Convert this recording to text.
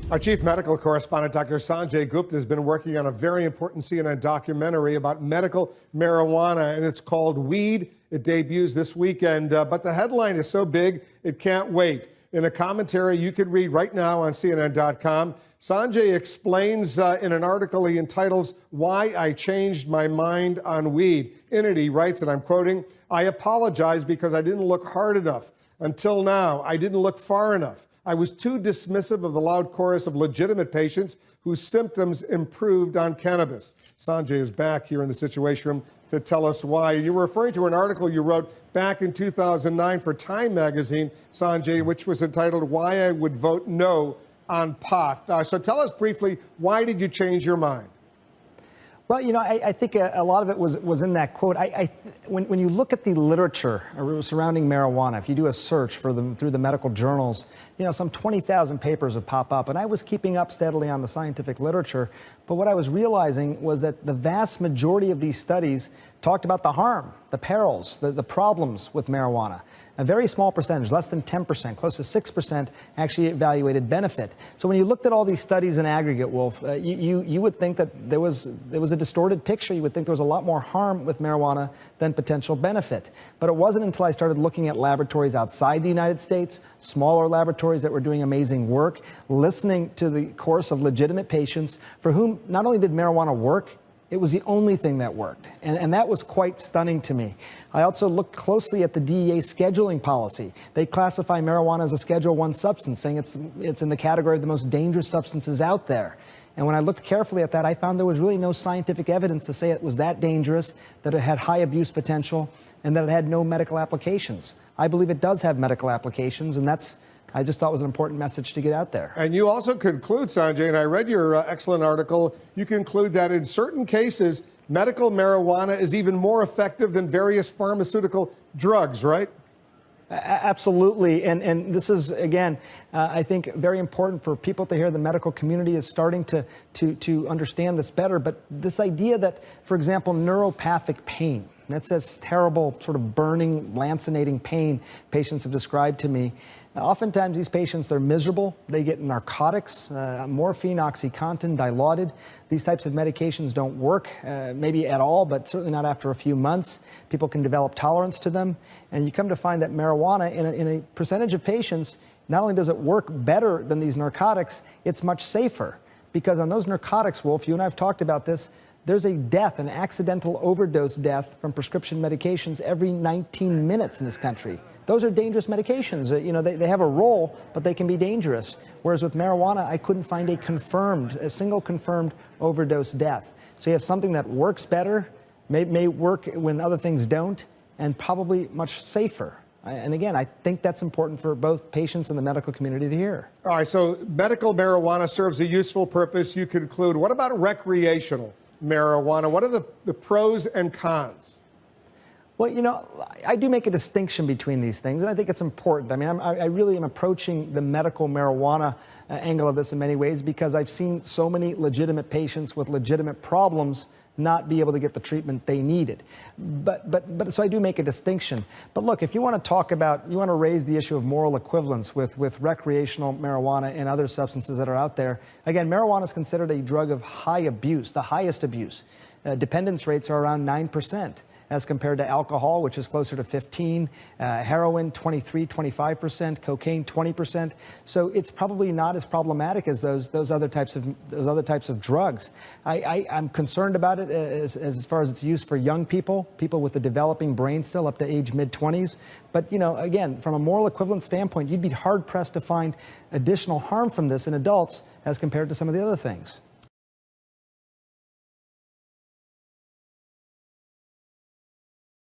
Our chief medical correspondent, Dr. Sanjay Gupta, has been working on a very important CNN documentary about medical marijuana, and it's called Weed. It debuts this weekend, but the headline is so big, it can't wait. In a commentary you can read right now on CNN.com, Sanjay explains in an article he entitles, Why I Changed My Mind on Weed. In it, he writes, and I'm quoting, I apologize because I didn't look hard enough. Until now, I didn't look far enough. I was too dismissive of the loud chorus of legitimate patients whose symptoms improved on cannabis. Sanjay is back here in the Situation Room to tell us why. You were referring to an article you wrote back in 2009 for Time magazine, Sanjay, which was entitled Why I Would Vote No on Pot. So tell us briefly, why did you change your mind? Well, you know, I think a lot of it was in that quote. When you look at the literature surrounding marijuana, if you do a search for them through the medical journals, you know, some 20,000 papers would pop up. And I was keeping up steadily on the scientific literature. But what I was realizing was that the vast majority of these studies talked about the harm, the perils, the problems with marijuana. A very small percentage, less than 10%, close to 6%, actually evaluated benefit. So when you looked at all these studies in aggregate, Wolf, you would think that there was a distorted picture. You would think there was a lot more harm with marijuana than potential benefit. But it wasn't until I started looking at laboratories outside the United States, smaller laboratories that were doing amazing work, listening to the course of legitimate patients for whom not only did marijuana work, it was the only thing that worked, and that was quite stunning to me. I also looked closely at the DEA scheduling policy. They classify marijuana as a Schedule I substance, saying it's in the category of the most dangerous substances out there. And when I looked carefully at that, I found there was really no scientific evidence to say it was that dangerous, that it had high abuse potential, and that it had no medical applications. I believe it does have medical applications, and I just thought was an important message to get out there. And you also conclude, Sanjay, and I read your excellent article, you conclude that in certain cases, medical marijuana is even more effective than various pharmaceutical drugs, right? Absolutely. And this is, again, I think very important for people to hear. The medical community is starting to understand this better. But this idea that, for example, neuropathic pain, that's this terrible sort of burning, lancinating pain patients have described to me. Oftentimes these patients, they're miserable. They get narcotics, morphine, OxyContin, Dilaudid. These types of medications don't work, maybe at all, but certainly not after a few months. People can develop tolerance to them. And you come to find that marijuana, in a percentage of patients, not only does it work better than these narcotics, it's much safer. Because on those narcotics, Wolf, you and I have talked about this, there's a death, an accidental overdose death from prescription medications every 19 minutes in this country. Those are dangerous medications. You know, they have a role, but they can be dangerous. Whereas with marijuana, I couldn't find a single confirmed overdose death. So you have something that works better, may work when other things don't, and probably much safer. And again, I think that's important for both patients and the medical community to hear. All right, so medical marijuana serves a useful purpose, you conclude. What about recreational marijuana? What are the pros and cons? Well, you know, I do make a distinction between these things, and I think it's important. I mean, I really am approaching the medical marijuana angle of this in many ways because I've seen so many legitimate patients with legitimate problems not be able to get the treatment they needed. So I do make a distinction. But look, if you want to talk about, you want to raise the issue of moral equivalence with recreational marijuana and other substances that are out there, again, marijuana is considered a drug of high abuse, the highest abuse. Dependence rates are around 9%. As compared to alcohol, which is closer to 15, heroin 23, 25%, cocaine 20%. So it's probably not as problematic as those other types of drugs. I'm concerned about it as far as its use for young people with a developing brain still up to age mid-20s. But you know, again, from a moral equivalence standpoint, you'd be hard pressed to find additional harm from this in adults as compared to some of the other things.